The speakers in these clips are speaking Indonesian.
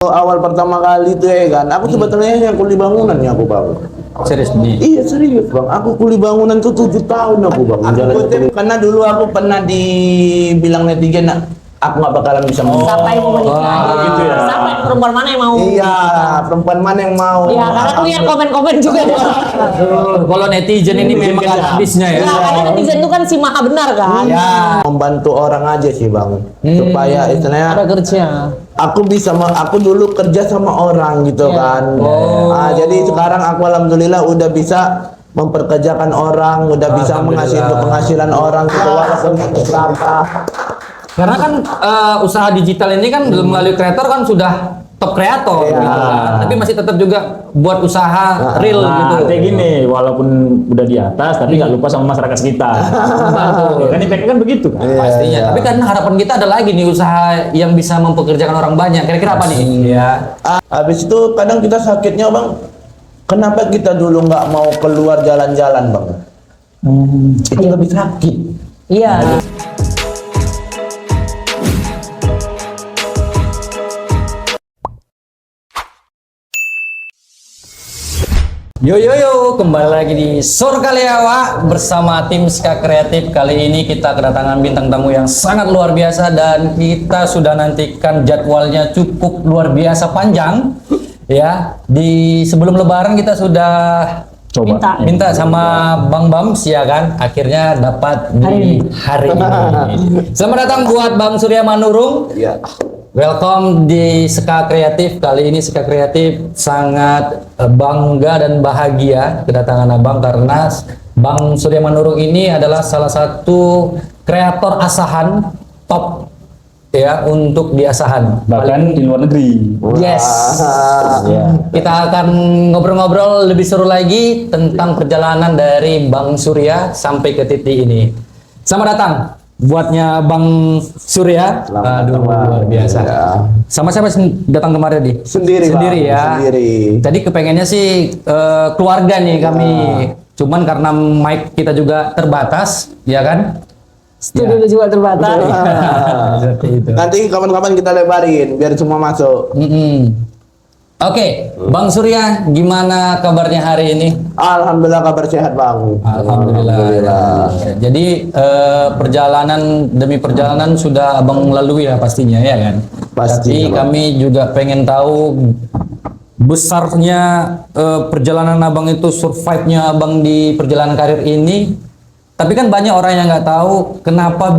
Awal pertama kali itu ya kan, aku sebetulnya yang kuli bangunan ya aku bang. Serius nih? Iya serius bang, aku kuli bangunan tuh 7 tahun aku bang. Karena dulu aku pernah dibilang netizen, aku nggak bakalan bisa Siapa yang mau menikah? gitu ya. Siapa perempuan mana yang mau? Iya, perempuan mana yang mau? Iya, karena aku lihat komen-komen juga. Aduh, kalau netizen ini memang ada habisnya ya. Nah, karena netizen itu kan si maha benar kan. Ya, membantu orang aja sih bang, supaya istilahnya Ada kerja. aku bisa, aku dulu kerja sama orang gitu kan. Jadi sekarang aku alhamdulillah udah bisa memperkerjakan orang, udah bisa menghasilkan penghasilan orang gitu walaupun berapa. Karena kan usaha digital ini kan melalui kreator kan sudah top kreator gitu kan. Tapi masih tetap juga buat usaha real gitu. Kayak gini, walaupun udah di atas tapi nggak lupa sama masyarakat sekitar. Kan impactnya kan begitu kan. Pastinya. Tapi kan harapan kita ada lagi nih usaha yang bisa mempekerjakan orang banyak. Kira-kira apa nih? Ya. Habis itu kadang kita sakitnya bang, kenapa kita dulu nggak mau keluar jalan-jalan bang? Itu lebih sakit. Iya. Yo yo yo, kembali lagi di Surga Leawa bersama tim Ska Kreatif. Kali ini kita kedatangan bintang tamu yang sangat luar biasa dan kita sudah nantikan jadwalnya cukup luar biasa panjang. Ya, di sebelum Lebaran kita sudah minta sama Bang Bams ya kan, akhirnya dapat di hari ini. Selamat datang buat Bang Surya Manurung. Iya. Welcome di Ska Kreatif. Kali ini Ska Kreatif sangat bangga dan bahagia kedatangan Abang karena Bang Surya Manurung ini adalah salah satu kreator asahan top ya untuk di asahan. Bahkan di luar negeri. Yes. Kita akan ngobrol-ngobrol lebih seru lagi tentang perjalanan dari Bang Surya sampai ke titik ini. Selamat datang buatnya Bang Surya. Aduh, luar biasa. Ya. Sama siapa datang kemarin di? Sendiri Sendiri bang, ya. sendiri. Tadi kepengennya sih keluarga nih kami. Cuman karena mic kita juga terbatas, ya kan? Studio juga terbatas. Seperti itu. Nanti kapan-kapan kita lebarin biar semua masuk. Oke, Bang Surya, gimana kabarnya hari ini? Alhamdulillah kabar sehat bang. Alhamdulillah. Jadi perjalanan demi perjalanan sudah Abang lalui ya pastinya ya kan. Tapi Pastinya, Bang. kami juga pengen tahu besarnya perjalanan Abang itu, survive-nya Abang di perjalanan karir ini. Tapi kan banyak orang yang nggak tahu kenapa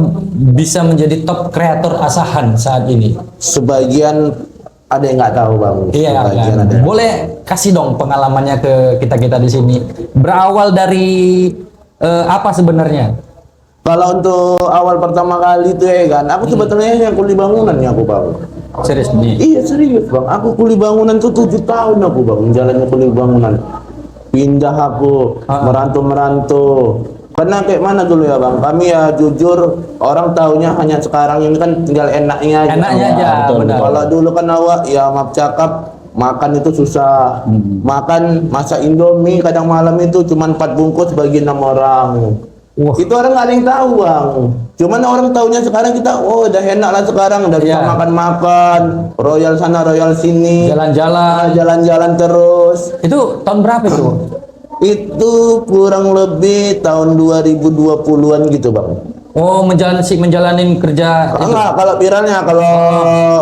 bisa menjadi top kreator asahan saat ini. Sebagian ada yang nggak tahu bang. Iya Sebagian kan. ada. Boleh kasih dong pengalamannya ke kita di sini. Berawal dari apa sebenarnya? Kalau untuk awal pertama kali itu ya kan, aku sebetulnya yang kuli bangunan ya aku bang. Serius nih? Iya serius bang, aku kuli bangunan tuh 7 tahun aku bang, menjalani kuli bangunan. Pindah aku, merantau. Karena kayak mana dulu ya bang, kami ya jujur, orang taunya hanya sekarang ini kan tinggal enaknya aja. Enaknya aja, benar. Kalau dulu kan awak, ya maaf cakap, makan itu susah. Makan, masak Indomie, kadang malam itu cuma 4 bungkus bagi 6 orang. Wah. Itu orang nggak ada yang tahu bang. Cuman orang taunya sekarang kita, oh udah enak lah sekarang, udah bisa makan-makan, royal sana, royal sini, Jalan-jalan. jalan-jalan terus. Itu tahun berapa itu? Itu kurang lebih tahun 2020-an gitu bang. Oh, menjalanin kerja. Enggak, kalau viralnya, kalau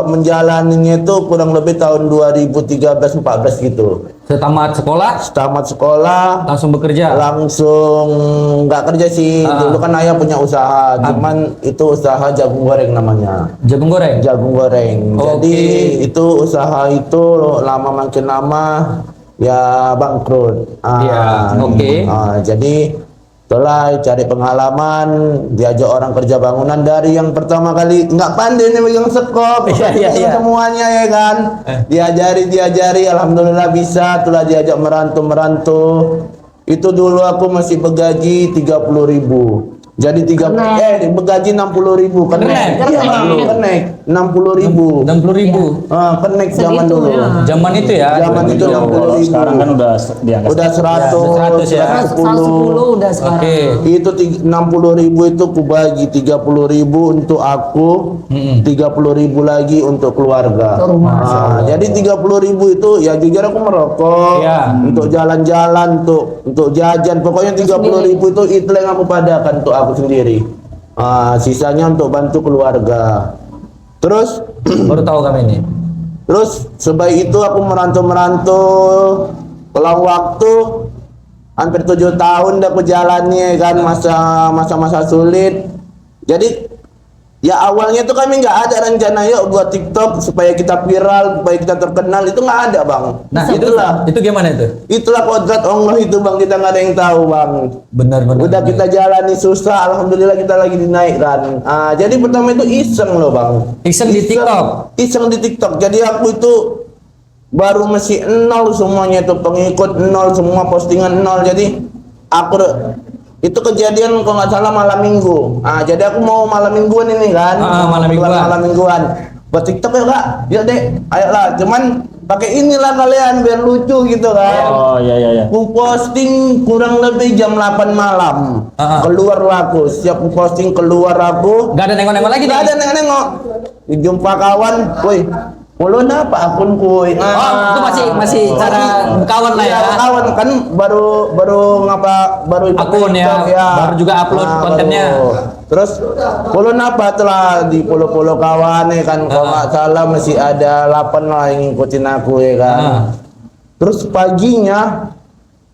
menjalaninya itu kurang lebih tahun 2013-14 gitu. Setamat sekolah, Tamat sekolah, langsung bekerja. langsung nggak kerja sih. Dulu kan ayah punya usaha, cuman itu usaha jagung goreng namanya. Jagung goreng. Jagung goreng. Oke. Jadi itu usaha itu lama makin lama ya bangkrut. Iya, oke. Jadi setelah cari pengalaman, diajak orang kerja bangunan dari yang pertama kali nggak pandai nih megang sekop, Iya. semuanya ya kan. Diajari, alhamdulillah bisa. Setelah diajak merantau. Itu dulu aku masih bergaji 30.000. Jadi gaji 60.000 Kenek. Iya bang, kenek 60.000. 60.000. Kenek zaman Segitu, dulu. ya. Zaman itu ya. Zaman itu Kalau 60.000. sekarang kan udah di angka Udah 100, 100 ya. 110 udah sekarang. Oke. Itu 60.000 itu kubagi 30.000 untuk aku, 30.000 lagi untuk keluarga. Untuk rumah. Jadi 30.000 itu ya jujur aku merokok, Iya. untuk jalan-jalan, untuk jajan. Pokoknya 30.000 itu yang aku padakan untuk aku sendiri. Sisanya untuk bantu keluarga. Terus Baru tahu kami ini. Terus sebaik itu aku merantau pelang waktu hampir 7 tahun dah aku jalani kan masa-masa sulit. Jadi ya awalnya tuh kami nggak ada rencana yuk buat TikTok supaya kita viral, supaya kita terkenal, itu nggak ada bang. Nah, itu gimana itu? Itulah kodrat Allah itu bang, kita nggak ada yang tahu bang. Benar. Udah kita jalani susah, alhamdulillah kita lagi dinaikkan. Jadi pertama itu iseng loh bang. Iseng di TikTok? Iseng di TikTok. Jadi aku itu baru masih nol semuanya itu, pengikut nol, semua postingan nol. Jadi aku itu kejadian kalau nggak salah malam minggu. Jadi aku mau malam mingguan ini kan. Malam mingguan. Malam mingguan. Buat TikTok ya kak, ya deh, ayolah. Cuman pakai inilah kalian biar lucu gitu kan. Oh iya. Aku posting kurang lebih jam 8 malam. Keluar aku, siap aku posting keluar aku. Gak ada nengok-nengok lagi Gak nih? ada nengok-nengok. Jumpa kawan, woi. Follow apa akun kuy? Itu masih cara kawan lah ya. Iya, kawan kan baru ikut Akun ya, TikTok, baru juga upload kontennya. Terus follow apa telah di follow kawan ya kan, kalau nggak salah masih ada 8 lah yang ngikutin aku ya kan. Terus paginya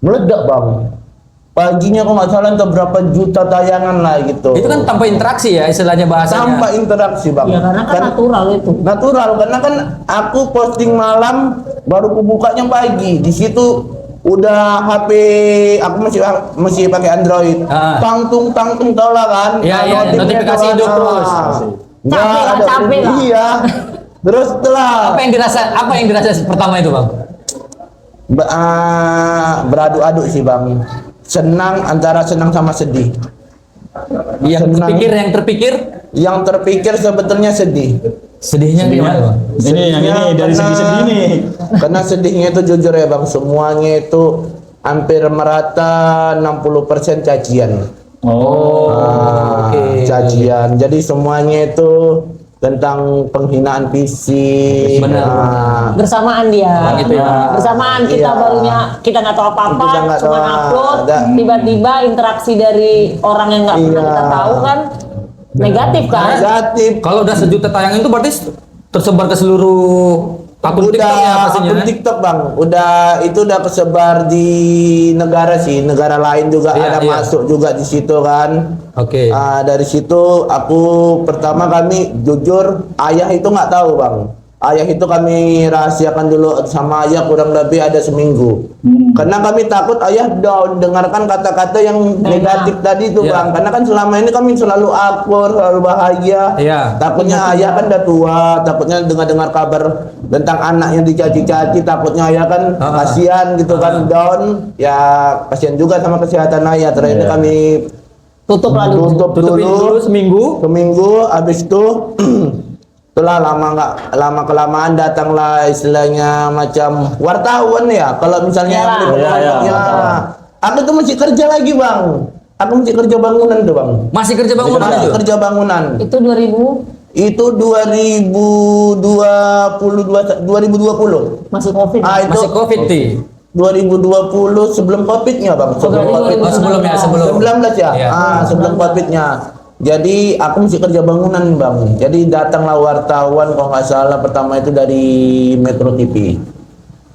meledak bang. Paginya kok nggak salah entah berapa juta tayangan lah gitu. Itu kan tanpa interaksi ya istilahnya bahasanya. Tanpa interaksi bang. Ya karena kan natural itu. Natural karena kan aku posting malam baru kubukanya pagi. Di situ udah HP aku masih pakai Android. Tangtung tau lah kan. Iya, notifikasi hidup terus. Capek lah. Iya. Terus setelah Apa yang dirasa pertama itu bang? beradu-adu sih bang. Antara senang sama sedih. Yang Senang. Yang terpikir sebetulnya sedih. sedihnya gimana bang? Ini yang ini dari segi sedih nih. Karena sedihnya itu jujur ya bang, semuanya itu hampir merata 60% cacian. Oke. Cacian. Jadi semuanya itu tentang penghinaan fisik. Benar. Bersamaan dia. Gitu ya. Bersamaan kita Iya. barunya kita nggak tahu apa-apa, Kita nggak cuma tahu, upload, ada. tiba-tiba interaksi dari orang yang nggak pernah Iya. kita tahu kan negatif kan? Negatif. Kalau udah 1 juta tayang itu berarti tersebar ke seluruh akun TikTok ya pastinya. akun TikTok bang, itu udah kesebar di negara lain juga Iya, ada iya. masuk juga di situ kan. Oke. Dari situ aku pertama kami jujur ayah itu nggak tahu bang. Ayah itu kami rahasiakan dulu sama ayah kurang lebih ada seminggu. Karena kami takut ayah down dengarkan kata-kata yang negatif tadi itu Iya. bang. Karena kan selama ini kami selalu akur, selalu bahagia. Iya. Takutnya ayah kan udah tua, takutnya dengar kabar tentang anak yang dicaci-caci, takutnya ayah kan kasihan gitu kan down. Ya kasihan juga sama kesehatan ayah. Terakhir Iya. kami Tutup lalu. Tutupin dulu seminggu. habis itu setelah lama kelamaan datanglah istilahnya macam wartawan ya kalau misalnya Iya. ya. Aku tuh masih kerja lagi bang, aku masih kerja bangunan tuh bang, Masih kerja bangunan masih itu? kerja bangunan. Itu 2000 Itu 2020 masih COVID. itu Masih COVID nih. 2020 sebelum covidnya bang, sebelum berarti covid. Oh, sebelum 19 ya? Iya. Sebelum Covidnya. Jadi aku mesti kerja bangunan bang. Jadi datanglah wartawan kalau nggak salah pertama itu dari Metro TV.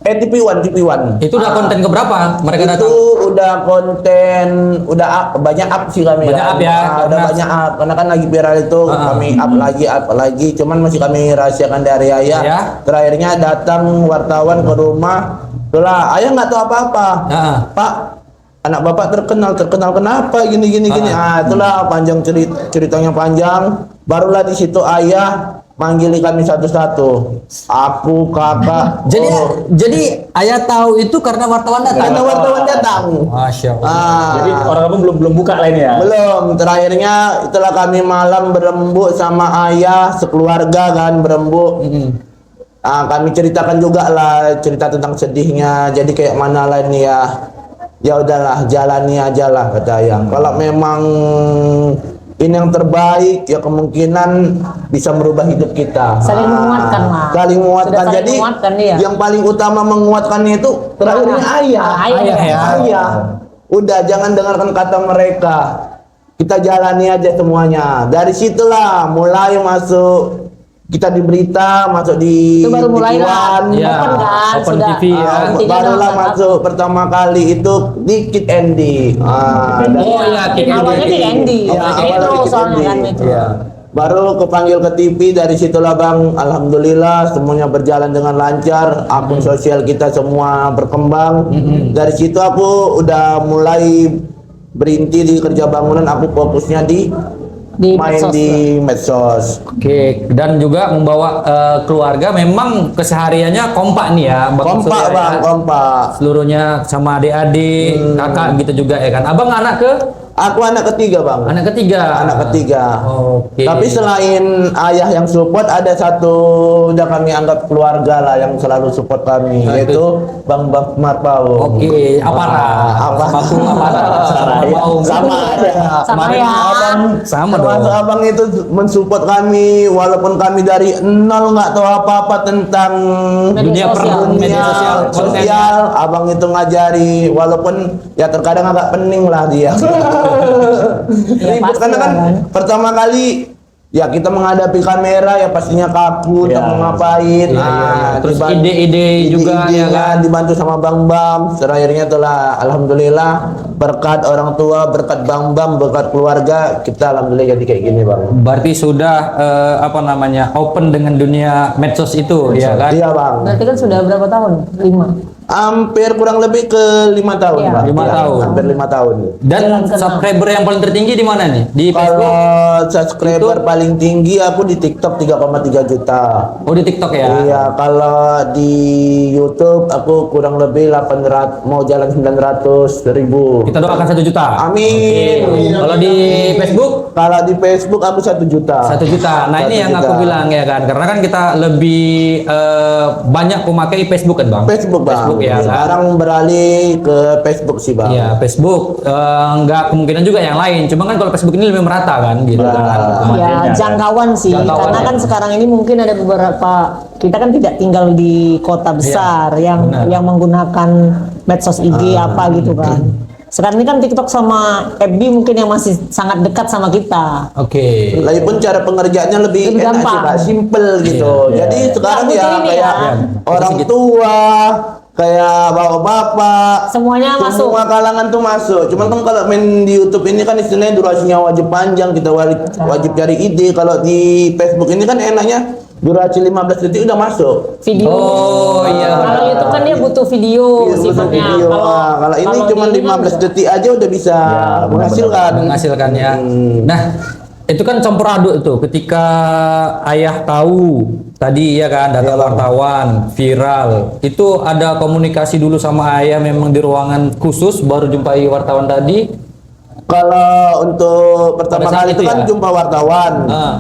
TV One. Itu udah konten keberapa mereka Itu datang? udah konten, udah banyak up sih kami. Banyak kan. up ya, Udah karena- banyak up. Karena kan lagi viral itu kami up lagi. Cuman masih kami rahasiakan dari ayah. Ya. Terakhirnya datang wartawan ke rumah. Setelah ayah nggak tahu apa-apa. Pak, anak bapak terkenal kenapa gini. Itulah panjang ceritanya panjang. Barulah di situ ayah manggili kami satu-satu. Aku, kakak. Jadi ayah tahu itu karena wartawan datang. Karena wartawan datang. Masya Allah. Jadi orang kampung belum buka lainnya. Belum, terakhirnya itulah kami malam berembuk sama ayah sekeluarga kan berembuk. Kami ceritakan juga lah cerita tentang sedihnya. Jadi kayak mana lah ini ya. Ya udahlah, jalani aja lah kata ayah. Kalau memang ini yang terbaik ya kemungkinan bisa merubah hidup kita. Saling menguatkan, Mas. Saling menguatkan. Sudah saling Jadi menguatkan dia. yang paling utama menguatkannya itu terakhirnya ayah. Ayah. Udah jangan dengarkan kata mereka. Kita jalani aja semuanya. Dari situlah mulai masuk kita di berita, masuk di Itu baru mulai lah. TV-an. Ya, Open kan, Open sudah. TV ya. Nantinya Barulah udah masuk pertama kali itu di Kid Andy. Oh iya, Kid Andy. Awalnya Kid Andy. Iya, Metro awalnya Kid soalnya Andy. kan Metro. Iya. Baru kepanggil ke TV, dari situlah Bang, alhamdulillah semuanya berjalan dengan lancar, akun sosial kita semua berkembang. Dari situ aku udah mulai berhenti di kerja bangunan, aku fokusnya di main medsos. di medsos. Oke, dan juga membawa keluarga memang kesehariannya kompak nih ya, Bang Kompak Surya, Bang, ya. kompak. Seluruhnya sama adik-adik, kakak gitu juga ya kan. Abang anak ke? Aku anak ketiga Bang. Anak ketiga. Anak ketiga. Oke. Tapi selain ayah yang support, ada satu udah kami anggap keluarga lah yang selalu support kami, Nah, yaitu Bang Marpao. Oke, aparat. Sama aparat. Sama ada. Sama ya. Abang, Sama termasuk dong. abang itu mensupport kami walaupun kami dari nol nggak tahu apa-apa tentang Media sosial. media sosial, sosial. Abang itu ngajari walaupun ya terkadang agak pening lah dia. Ribut pasti karena kan lah, kan. pertama kali ya kita menghadapi kamera ya pastinya kaku, tak mau ngapain. Terus diban- ide-ide juga ya kan. dibantu sama Bang Bam. Terakhirnya itulah alhamdulillah berkat orang tua, berkat Bang Bam, berkat keluarga kita alhamdulillah jadi kayak gini Bang. Berarti sudah apa namanya open dengan dunia medsos itu ya kan? Iya Bang. Berarti kan sudah berapa tahun? 5. Hampir kurang lebih ke 5 tahun Iya. Bang. 5 Iya, tahun. Hampir 5 tahun. Dan Jalan kenal. subscriber yang paling tertinggi di mana nih? Di Facebook? Kalau subscriber paling tinggi aku di TikTok 3,3 juta. Oh di TikTok ya? Iya, kalau di YouTube aku kurang lebih 800, mau jalan 900.000. Kita doakan 1 juta. Amin. Kalau di Facebook? Kalau di Facebook aku 1 juta. 1 juta. Nah ini 1 yang aku juta. bilang ya kan, karena kan kita lebih banyak memakai Facebook kan bang? Facebook Bang. Facebook ya kan? Sekarang beralih ke Facebook sih Bang. Iya Facebook. Nggak kemungkinan juga yang lain. Cuma kan kalau Facebook ini lebih merata kan, gitu kan? Ya jangkauan sih, Jangkauan, karena ya. kan sekarang ini mungkin ada beberapa, kita kan tidak tinggal di kota besar benar. yang menggunakan medsos IG apa gitu kan. Sekarang ini kan TikTok sama FB mungkin yang masih sangat dekat sama kita. Oke. Lagipun cara pengerjaannya lebih Lebih enak sih gampang. Pak, simple gitu. Jadi sekarang Nggak ya mungkin ini kayak ya. orang tua, kayak bapak-bapak, Semuanya masuk. semua kalangan tuh masuk. Cuman kan kalau main di YouTube ini kan istilahnya durasinya wajib panjang, kita wajib cari ide. Kalau di Facebook ini kan enaknya durasi 15 detik udah masuk. Video. Oh, iya. Kalau YouTube kan dia butuh video Iya, butuh sifatnya. video. Kalau ini cuma di 15 detik aja udah bisa menghasilkan. Menghasilkan ya. Nah, itu kan campur aduk itu. Ketika ayah tahu tadi ya kan data wartawan viral, itu ada komunikasi dulu sama ayah memang di ruangan khusus baru jumpai wartawan tadi. Kalau untuk pertama Pada saat kali itu itu kan ya? jumpa wartawan.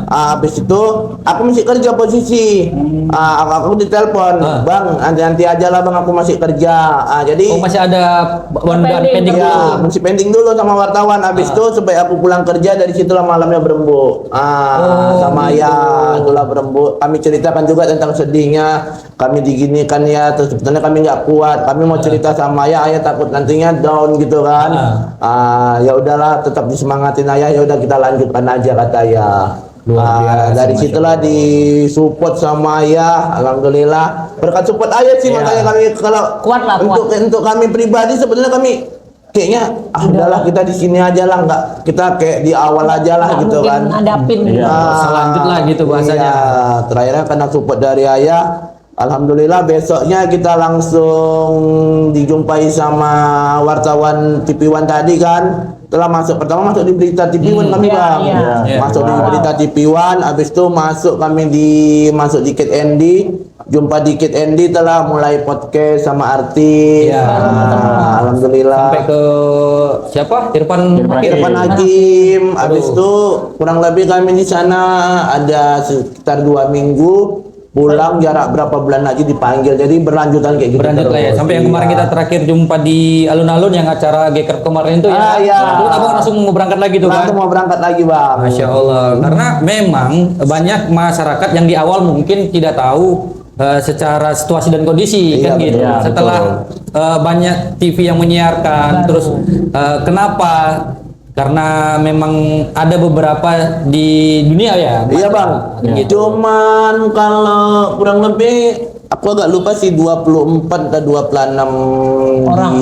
Habis itu aku masih kerja posisi. Aku ditelepon, Bang, nanti aja lah Bang, aku masih kerja. Jadi Oh masih ada pending Pending. dulu. ya, masih pending dulu sama wartawan. Habis itu supaya aku pulang kerja, dari situlah malamnya berembuk. Sama ayah itulah berembuk. Kami ceritakan juga tentang sedihnya. Kami diginikan ya, terus sebetulnya kami nggak kuat. Kami mau cerita sama ayah takut nantinya down gitu kan. Ya udahlah, tetap disemangatin ayah. Ya udah kita lanjutkan aja kata ayah. Dari situlah disupport sama ayah, alhamdulillah. Berkat support ayah sih makanya kami kalau Kuat lah, untuk kami pribadi sebenarnya kami kayaknya udahlah kita di sini aja lah, nggak kita kayak di awal aja lah Nggak gitu mungkin kan. hadapin. Selanjut lah gitu bahasanya. Iya, terakhirnya karena support dari ayah, Alhamdulillah besoknya kita langsung dijumpai sama wartawan TV One tadi kan. Telah pertama masuk di berita TV One kami Iya, bang. iya. Masuk di berita TV One, habis itu masuk di Kid Andy. Jumpa di Kid Andy telah mulai podcast sama artis. Iya. Alhamdulillah. Sampai ke siapa? Irfan Hakim. Habis itu kurang lebih kami di sana ada sekitar 2 minggu. Pulang jarak berapa bulan lagi dipanggil, jadi berlanjutan kayak gitu. Berlanjut lah ya, sampai yang kemarin kita terakhir jumpa di alun-alun yang acara Geker kemarin itu ya. Iya. Itu abang langsung mau berangkat lagi tuh kan? Langsung mau berangkat lagi bang. Masya Allah, karena memang banyak masyarakat yang di awal mungkin tidak tahu secara situasi dan kondisi Iya, kan gitu. betul. Setelah banyak TV yang menyiarkan, terus kenapa? Karena memang ada beberapa di dunia ya. Iya bang. Gitu. Cuman kalau kurang lebih aku agak lupa sih 24 atau 26 Orang.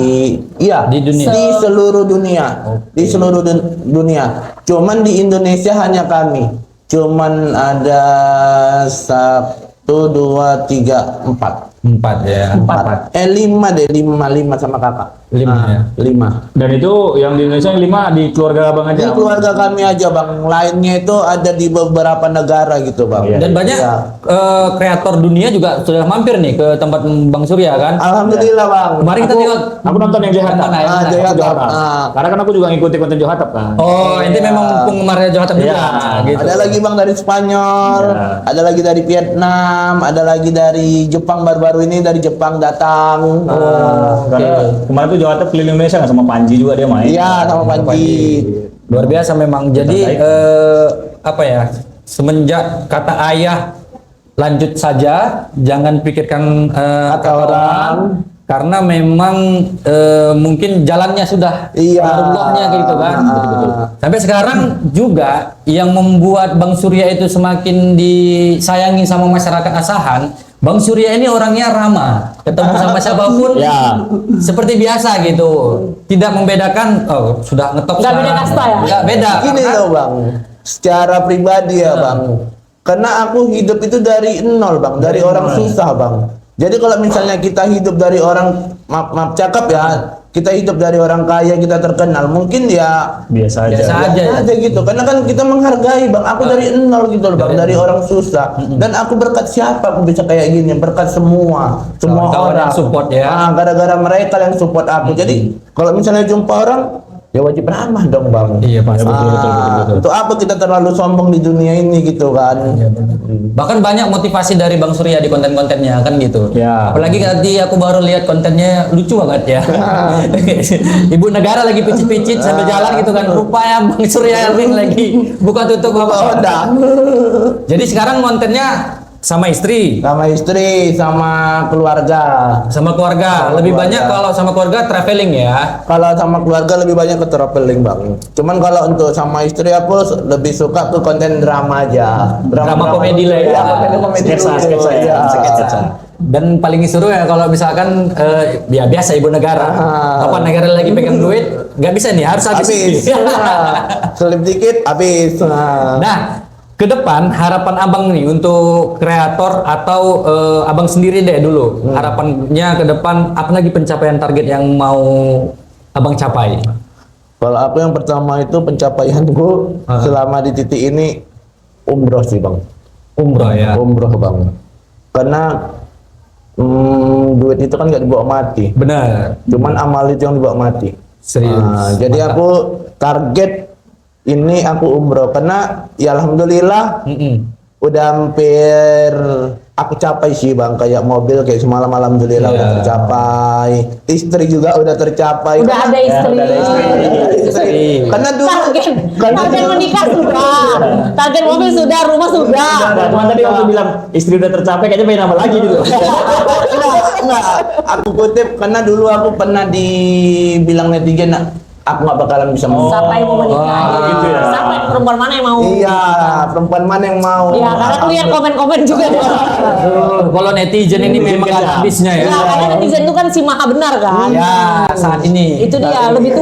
iya Di dunia. Di seluruh dunia. Di seluruh dunia. Cuman di Indonesia hanya kami. Cuman ada 1, 2, 3, 4. 4 ya. 5 deh, 5 sama kakak. 5 ya. 5. Dan itu yang di Indonesia yang 5 di keluarga abang Di aja. keluarga kami aja bang, lainnya itu ada di beberapa negara gitu bang. Iya. Dan banyak Iya. kreator dunia juga sudah mampir nih ke tempat Bang Surya kan. Alhamdulillah bang. Kemarin kita tengok Aku nonton yang Jahat. Mana ya? Ah, Mana? Jahat. Jahat. Ah. Karena kan aku juga ngikutin konten Jahat kan. Oh, ini memang penggemarnya Jawa Tengah juga. Iya. Gitu. Ada lagi bang dari Spanyol, Iya. ada lagi dari Vietnam, ada lagi dari Jepang, baru-baru ini dari Jepang datang. Karena kemarin tuh Jahat keliling Indonesia kan sama Panji juga dia main. Iya sama Panji. Luar biasa memang. Jadi apa ya? Semenjak kata ayah lanjut saja, jangan pikirkan kata orang. Karena memang mungkin jalannya sudah Iya. Narullahnya gitu kan. Betul-betul. Sampai sekarang juga yang membuat Bang Surya itu semakin disayangi sama masyarakat Asahan, Bang Surya ini orangnya ramah, ketemu sama siapapun Ya. seperti biasa gitu, tidak membedakan sudah ngetop Nggak beda sekarang. kasta ya? Nggak beda. Gini Karena- loh bang, secara pribadi ya bang, karena aku hidup itu dari nol bang, dari orang susah bang. Jadi kalau misalnya kita hidup dari orang maaf cakap ya, kita hidup dari orang kaya, kita terkenal, mungkin ya Biasa aja. Biasa aja. aja gitu. Karena kan kita menghargai bang, aku dari nol gitu loh bang, dari orang susah. Dan aku berkat siapa aku bisa kayak gini? Berkat semua Kawan-kawan orang yang support ya. Ah, gara-gara mereka yang support aku. Jadi kalau misalnya jumpa orang, ya wajib ramah dong bang. Iya, Pak. Betul. Untuk apa kita terlalu sombong di dunia ini gitu kan? Bahkan banyak motivasi dari Bang Surya di konten-kontennya kan gitu. Ya. Apalagi tadi aku baru lihat kontennya lucu banget ya. Ibu negara lagi picit-picit sambil jalan gitu kan. Rupanya Bang Surya ini lagi buka tutup apa. Udah. Jadi sekarang kontennya sama istri, Sama istri, sama keluarga. sama keluarga. Sama Lebih keluarga. banyak kalau sama keluarga traveling ya. Kalau sama keluarga lebih banyak ke traveling bang. Cuman kalau untuk sama istri aku lebih suka ke konten drama aja. Drama komedi lah ya. Iya, komedi Sketsa, dulu. sketsa ya. Iya. Sketsa. Dan paling seru ya kalau misalkan ya biasa ibu negara. Ah. Apa negara lagi pegang duit, nggak bisa nih harus habis. Habis. Selip dikit, habis. Nah, ke depan harapan abang nih untuk kreator atau abang sendiri deh dulu. Harapannya ke depan apa lagi pencapaian target yang mau abang capai? Kalau aku yang pertama itu pencapaianku selama di titik ini umroh sih bang. Umroh ya. Umroh bang. Karena duit itu kan nggak dibawa mati. Benar. Cuman amal itu yang dibawa mati. Serius. Jadi Mantap. aku target ini aku umroh karena ya alhamdulillah udah hampir aku capai sih bang, kayak mobil kayak semalam alhamdulillah Iya. udah tercapai, istri juga udah tercapai. Udah ada istri. Udah ada istri. Karena dulu Target menikah sudah. Target mobil sudah, rumah sudah. Nah, cuma tadi waktu bilang istri udah tercapai kayaknya pengen nama lagi gitu. enggak, aku kutip karena dulu aku pernah dibilang netizen aku nggak bakalan bisa Sampai mau menikah. gitu ya. Sampai perempuan mana yang mau? Iya, perempuan mana yang mau? Iya, karena aku lihat komen-komen juga. Aduh, kalau netizen ini memang ada habisnya ya. Ya, karena netizen itu kan si maha benar kan. Ya, saat ini. Itu dia, lebih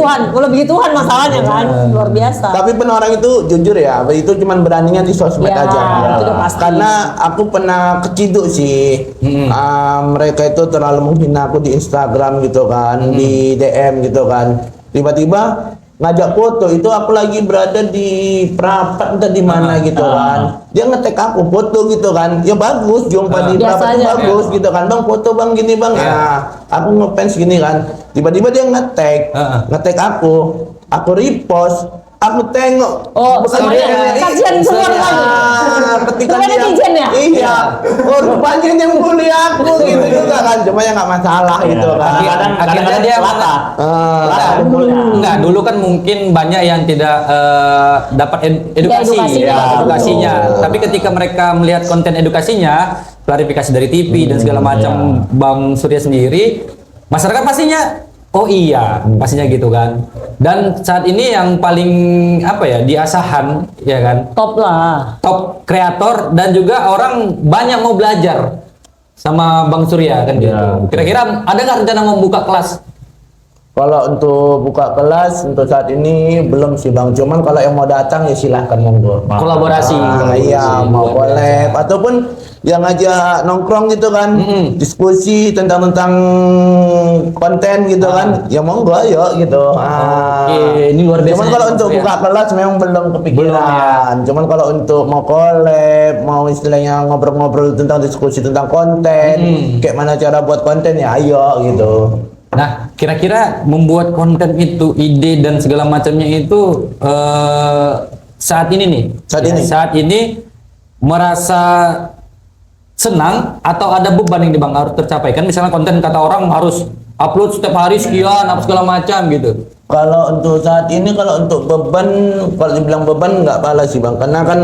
Tuhan masalahnya kan. Luar biasa. Tapi pun orang itu jujur ya, itu cuman beraninya di sosmed Ya, aja. itu udah pasti. Karena aku pernah keciduk sih, mereka itu terlalu menghina aku di Instagram gitu kan, di DM gitu kan. Tiba-tiba ngajak foto, itu aku lagi berada di Prapat entah di mana gitu kan. Dia nge-tag aku foto gitu kan. Ya bagus, jumpa di Biasa Prapat itu aja. bagus gitu kan. Bang foto bang gini bang. Ya, aku ngefans gini kan. Tiba-tiba dia nge-tag aku repost. Aku tengok. Oh, kajian keluar lagi. Ketika Bukan netizen ya? Iya. Oh, rupanya yang bully aku gitu juga kan. Cuma ya nggak masalah gitu kan. Akhirnya dia enggak, dulu kan mungkin banyak yang tidak dapat edukasi edukasinya. Tapi ketika mereka melihat konten edukasinya, klarifikasi dari TV dan segala macam Bang Surya sendiri, masyarakat pastinya oh iya, pastinya gitu kan. Dan saat ini yang paling apa ya, diasahan ya kan, Top lah. top kreator dan juga orang banyak mau belajar sama Bang Surya kan gitu. Ya, betul. Kira-kira ada nggak rencana mau buka kelas? Kalau untuk buka kelas untuk saat ini belum sih Bang. Cuman kalau yang mau datang ya silahkan monggo. Kolaborasi. Iya, mau collab ataupun yang ngajak nongkrong gitu kan, diskusi tentang konten gitu kan. Ya monggo ayo gitu. Oke, ini luar biasa. Cuman kalau ya, untuk Bang Surya. buka kelas memang belum kepikiran. Cuman kalau untuk mau collab, mau istilahnya ngobrol-ngobrol tentang diskusi tentang konten, kayak mana cara buat konten ya ayo gitu. Nah, kira-kira membuat konten itu, ide dan segala macamnya itu saat ini nih. Saat ini merasa senang atau ada beban yang Bang harus tercapai? Kan misalnya konten kata orang harus upload setiap hari sekian, apa segala macam gitu. Kalau untuk saat ini, kalau untuk beban, kalau dibilang beban nggak pala sih Bang, karena kan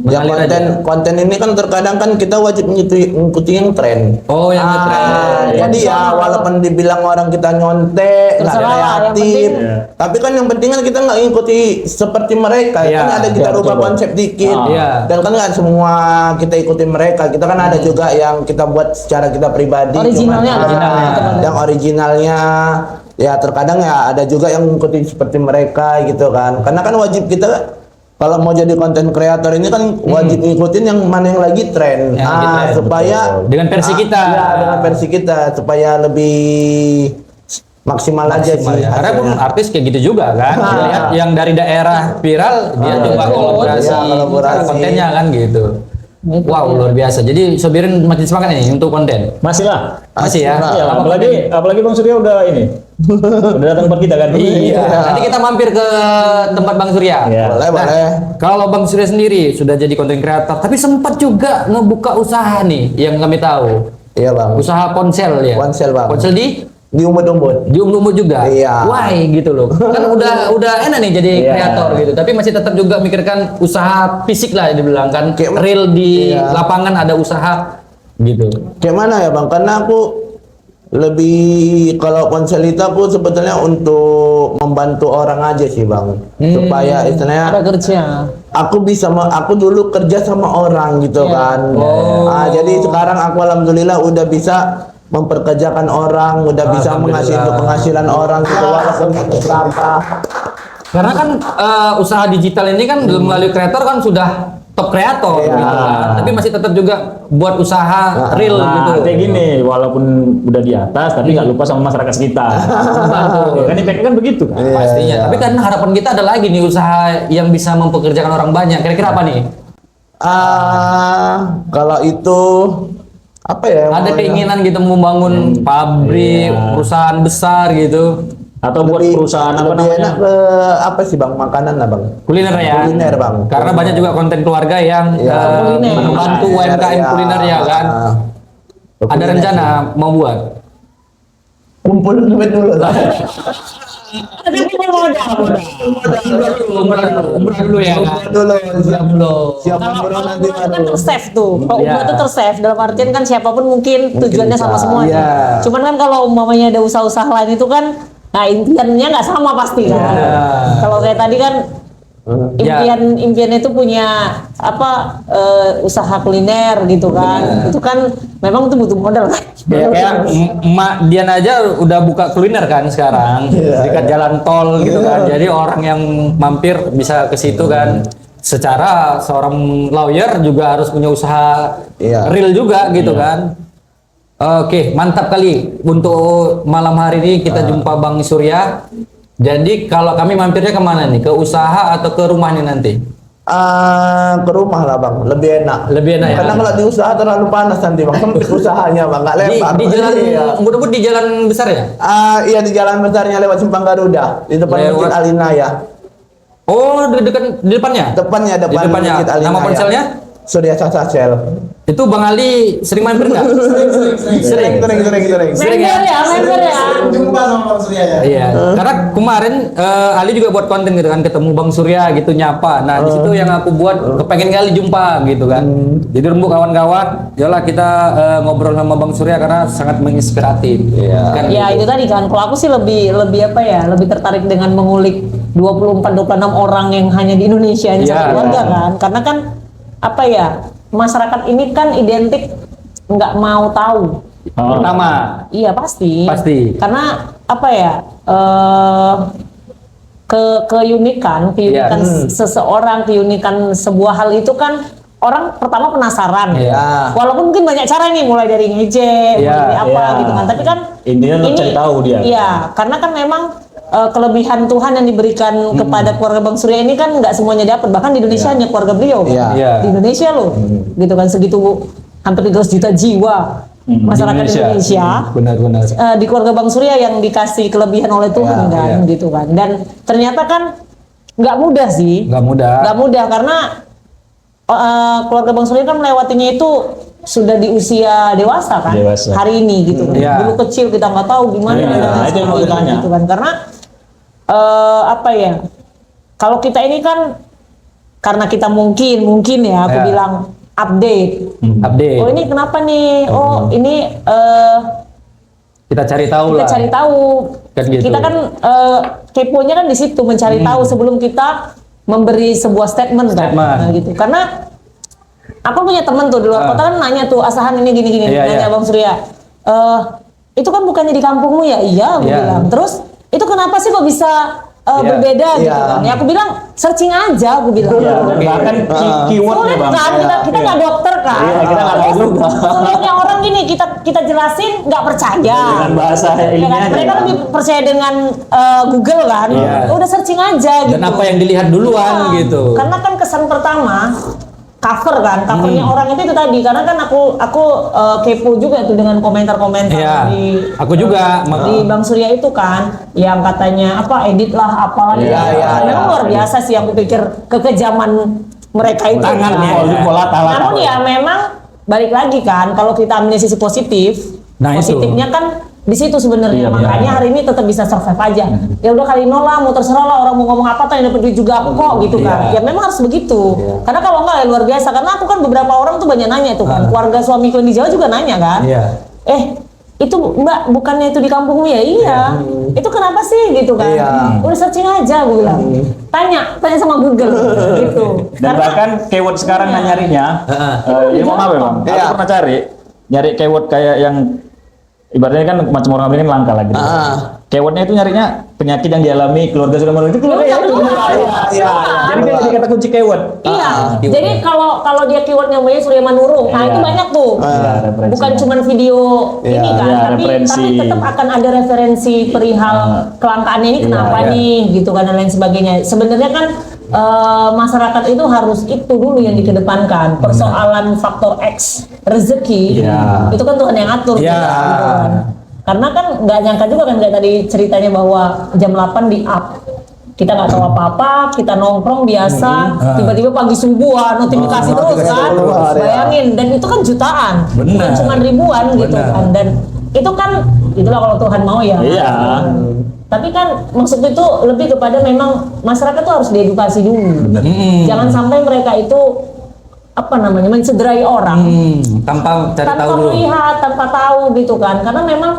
ya Mengalir konten ini kan terkadang kan kita wajib mengikuti yang tren. Oh, yang ngetren. Jadi ya walaupun dibilang orang kita nyontek, nggak Terserah lah, yang kreatif, penting- tapi kan yang penting kan kita nggak ngikuti seperti mereka. Iya, Kan ada kita iya, rubah betul. konsep dikit. Iya. Dan kan nggak semua kita ikuti mereka. Kita kan ada juga yang kita buat secara kita pribadi. Originalnya, Yang originalnya. Ya terkadang ya ada juga yang ngikutin seperti mereka gitu kan. Karena kan wajib kita kalau mau jadi konten kreator ini kan wajib ngikutin yang mana yang lagi tren. Yang lagi tren, Supaya dengan versi kita. Ya, dengan versi kita supaya lebih maksimal aja sih. Ya. Karena pun hasilnya. artis kayak gitu juga kan. Dia lihat yang dari daerah viral, dia coba kolaborasi Iya, kolaborasi. kontennya kan gitu. Wow, luar biasa. Jadi Sobirin makin semangat nih untuk konten. Masih lah. Masih ya. Iya, apalagi Bang Surya udah ini. Udah datang tempat kita kan. Iya. Nanti kita mampir ke tempat Bang Surya. Iya. Boleh. Kalau Bang Surya sendiri sudah jadi konten kreator, tapi sempat juga ngebuka usaha nih yang kami tahu. Iya Bang. Usaha ponsel ya. Ponsel, Bang. Ponsel di Di umur juga. Iya. Why gitu loh. Kan udah enak nih jadi Iya. kreator gitu, tapi masih tetap juga mikirkan usaha fisik lah dibilang kan. Kayak- Real di Iya. lapangan ada usaha gitu. Kayak mana ya Bang? Karena aku lebih kalau Ponselita pun sebetulnya untuk membantu orang aja sih Bang. Supaya istilahnya Ada kerja. aku dulu kerja sama orang gitu Iya. kan. Jadi sekarang aku alhamdulillah udah bisa memperkerjakan orang, udah bisa Alhamdulillah. penghasilan orang gitu walaupun berapa. Karena kan usaha digital ini kan melalui kreator kan sudah top kreator Iya. gitu kan. Tapi masih tetap juga buat usaha real gitu. Kayak gini, walaupun udah di atas, tapi nggak lupa sama masyarakat sekitar. Kan IPK kan begitu kan. Pastinya. Tapi kan harapan kita ada lagi nih usaha yang bisa mempekerjakan orang banyak. Kira-kira apa nih? Kalau itu apa ya? Ada mau- keinginan gitu membangun pabrik, Iya. perusahaan besar gitu. Atau buat lebih- perusahaan apa lebih namanya? enak ke apa sih Bang? Makanan lah Bang. Kuliner ya. Kuliner, Bang. Karena banyak juga konten keluarga yang Kuliner. membantu UMKM kuliner ya kan. Ada Kuliner rencana sih. mau buat. Kumpulin duit dulu lah. Ada modal. Umrah dulu ya kan. Dulu siap Belum. siap Kalau umroh nanti umroh kan baru. tersave tuh. Kalau Iya. umroh tuh tersave dalam artian kan siapapun mungkin tujuannya sama bisa. semua. Iya. Cuman kan kalau umpamanya ada usaha-usaha lain itu kan Nah impiannya nggak sama pasti kan. Kalau kayak tadi kan impiannya itu punya apa usaha kuliner gitu kan. Itu kan memang itu butuh modal kan. Kayak emak Dian aja udah buka kuliner kan sekarang dekat jalan tol gitu kan. Jadi orang yang mampir bisa ke situ kan. Secara seorang lawyer juga harus punya usaha real juga gitu kan. Oke, mantap kali untuk malam hari ini kita jumpa Bang Surya. Jadi kalau kami mampirnya kemana nih? Ke usaha atau ke rumah nih nanti? Ke rumah lah bang, lebih enak. Lebih enak ya? Karena kalau di usaha terlalu panas nanti bang, sempit usahanya bang, nggak lebar. Di jalan, Iya. mudah-mudahan di jalan besar ya? Iya di jalan besarnya lewat Simpang Garuda, di depan Lewat. Masjid Alinaya. Oh, di depannya? Depannya Di depannya. Masjid Alinaya. Nama ponselnya? Surya Sasasel. Itu Bang Ali sering mampir nggak? Sering. Sering. Member ya. Jumpa sama Bang Surya ya. Iya, karena kemarin Ali juga buat konten gitu kan, ketemu Bang Surya gitu nyapa. Nah, di situ yang aku buat kepengen kali jumpa gitu kan. Jadi rembuk kawan-kawan, yalah kita ngobrol sama Bang Surya karena sangat menginspiratif. Iya. Kan Ya gitu. itu tadi kan, kalau aku sih lebih apa ya, lebih tertarik dengan mengulik 24-26 orang yang hanya di Indonesia ini Iya. satu keluarga kan, karena kan apa ya, masyarakat ini kan identik nggak mau tahu. Pertama, Iya pasti. Pasti. Karena apa ya, keunikan seseorang, keunikan sebuah hal itu kan orang pertama penasaran. Iya. Walaupun mungkin banyak cara nih, mulai dari ngejek, mulai dari apa Iya. gitu kan. Tapi kan Intinya lo cari tahu dia. Iya, karena kan memang kelebihan Tuhan yang diberikan kepada keluarga Bang Surya ini kan nggak semuanya dapat. Bahkan di Indonesia hanya keluarga beliau. Kan? Iya. Iya. Di Indonesia loh, gitu kan, segitu hampir 300 juta jiwa masyarakat Di Indonesia. Benar-benar. Di keluarga Bang Surya yang dikasih kelebihan oleh Tuhan Iya, kan, iya. gitu kan. Dan ternyata kan nggak mudah sih. Nggak mudah. Nggak mudah karena keluarga Bang Surya kan melewatinya itu sudah di usia dewasa kan, Dewasa. hari ini gitu kan. Iya. Dulu kecil kita nggak tahu gimana Iya, dan lain itu yang mau sebagainya ditanya. gitu kan. Karena apa ya? Kalau kita ini kan karena kita mungkin ya aku Iya. bilang update. Update. Oh ini kenapa nih? Oh ini Kita cari tahu kita lah. cari tahu. Kan gitu. Kita kan keponya kan di situ, mencari tahu sebelum kita memberi sebuah statement kan. Statement. Nah, gitu. Karena aku punya temen tuh di luar kota kan nanya tuh, Asahan ini gini-gini, Iya, nanya iya. Bang Surya. Itu kan bukannya di kampungmu ya? Iya, aku Iya. bilang. Terus itu kenapa sih kok bisa Iya. berbeda gitu Iya. kan? Ya aku bilang searching aja, aku bilang. Iya, dan bahkan keywordnya Sulit bang. kan, kita nggak dokter kan. Iya, kita nggak tahu juga. Sulitnya orang gini, kita jelasin nggak percaya. Dengan bahasa Ya ilmiah kan? aja, Mereka Bang. lebih percaya dengan Google kan. Iya. Udah searching aja gitu. Dan apa yang dilihat duluan Iya. gitu. Karena kan kesan pertama cover kan, covernya orang itu tadi. Karena kan aku kepo juga tuh dengan komentar-komentar Iya. Aku juga. di Bang Surya itu kan, yang katanya apa edit lah apalah. Iya, iya, Memang iya. luar biasa sih, aku pikir kekejaman mereka itu. Tangannya. kan. Pola Namun ya memang balik lagi kan, kalau kita ambil sisi positif, Nah, itu. positifnya kan di situ sebenarnya. Iya, Makanya iya. hari ini tetap bisa survive aja. Ya udah kali nol lah, mau terserah lah orang mau ngomong apa tuh yang dapat duit juga aku kok gitu kan. Iya. Ya memang harus begitu. Karena kalau enggak ya luar biasa. Karena aku kan beberapa orang tuh banyak nanya tuh kan. Keluarga suamiku yang di Jawa juga nanya kan. Iya. Itu Mbak bukannya itu di kampungmu ya? Iya. Itu kenapa sih gitu kan? Iya. Udah searching aja gue bilang. Tanya sama Google gitu. Dan bahkan keyword sekarang nyarinya, Heeh. ya mau apa bang? Iya. Aku pernah nyari keyword kayak yang ibaratnya kan macam orang ini kan langka lagi. Keywordnya itu nyarinya penyakit yang dialami keluarga sudah menurut itu keluar ya. Iya. Jadi dia jadi kata kunci keyword. Iya. keyword. Jadi kalau dia keywordnya namanya Surya Manurung, nah Iya. itu banyak tuh. Iya, referensinya. Bukan cuma video Iya, ini kan, iya, tapi referensi. tetap akan ada referensi perihal kelangkaannya ini Iya, kenapa iya. nih gitu kan dan lain sebagainya. Sebenarnya kan masyarakat itu harus itu dulu yang dikedepankan. Persoalan faktor X rezeki Iya. itu kan Tuhan yang atur Iya. gitu kan. Karena kan nggak nyangka juga kan kayak tadi ceritanya bahwa jam 8 di up. Kita nggak tahu apa-apa, kita nongkrong biasa, tiba-tiba pagi subuh notifikasi terus notifikasi kan. keluar, ya. Bayangin, dan itu kan jutaan, bukan Benar. cuma ribuan gitu Benar. kan. Dan itu kan itulah kalau Tuhan mau ya. Iya. Tapi kan maksud itu lebih kepada memang masyarakat tuh harus diedukasi dulu. Jangan sampai mereka itu apa namanya mencederai orang. Tanpa cari Tanpa tahu dulu. melihat, tanpa tahu gitu kan. Karena memang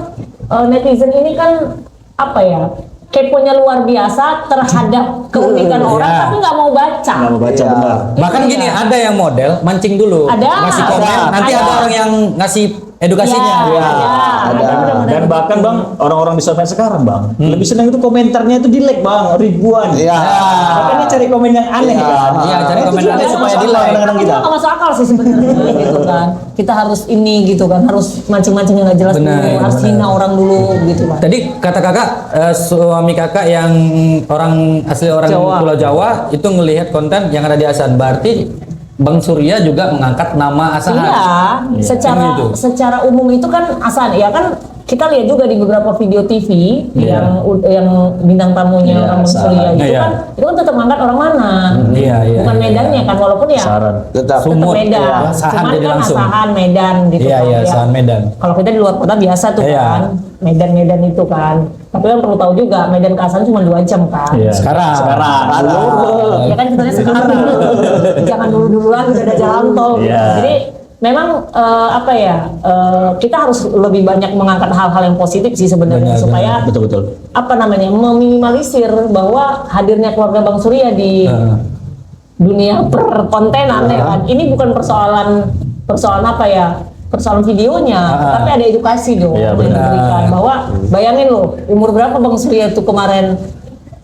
netizen ini kan apa ya, keponya luar biasa terhadap keunikan orang, Iya. tapi nggak mau baca. Nggak mau baca Iya. benar. Bahkan Iya. gini, ada yang model mancing dulu, Ada. ngasih komen, nanti ada orang yang ngasih edukasinya. Iya, ada. benar-benar Dan begitu. bahkan bang, orang-orang di sosmed sekarang bang, lebih senang itu komentarnya itu di like bang, ribuan. Iya. Makanya cari komen yang aneh Iya. kan. Iya, cari Itu komen juga aneh nggak supaya masuk di akal like. kadang-kadang Itu kita. nggak masuk akal sih sebenarnya gitu kan. Kita harus ini gitu kan, harus mancing-mancing yang nggak jelas Benar, dulu, harus benar. hina orang dulu gitu kan. Tadi kata kakak, suami kakak yang orang asli orang Jawa. Pulau Jawa itu ngelihat konten yang ada di Asahan, berarti Bang Surya juga mengangkat nama Asahan. Iya, secara Kan gitu. secara umum itu kan Asan ya kan, kita lihat juga di beberapa video TV Iya. yang bintang tamunya Iya, Bang Surya Asahan. itu Iya. kan itu kan tetap mengangkat orang mana, Iya, iya, bukan iya. Medannya kan, walaupun ya Saran. Tetap. Sumut, Medan, ya, Asahan cuman jadi kan langsung. Asahan Medan gitu Iya, kan iya, ya. Asahan Medan. Kalau kita di luar kota biasa tuh Iya. kan, Medan itu kan. Tapi kan perlu tahu juga Medan ke Asahan cuma 2 jam kan. Iya. Sekarang. Ya kan kita sekarang jangan dulu-duluan udah ada jalan tol. Iya. Jadi memang apa ya, kita harus lebih banyak mengangkat hal-hal yang positif sih sebenarnya, Benar, supaya Betul-betul. apa namanya, meminimalisir bahwa hadirnya keluarga Bang Surya di dunia perkontenan ya kan. Ini bukan persoalan apa ya, persoalan videonya, tapi ada edukasi dong Iya, yang benar. diberikan. Bahwa bayangin loh, umur berapa Bang Surya itu kemarin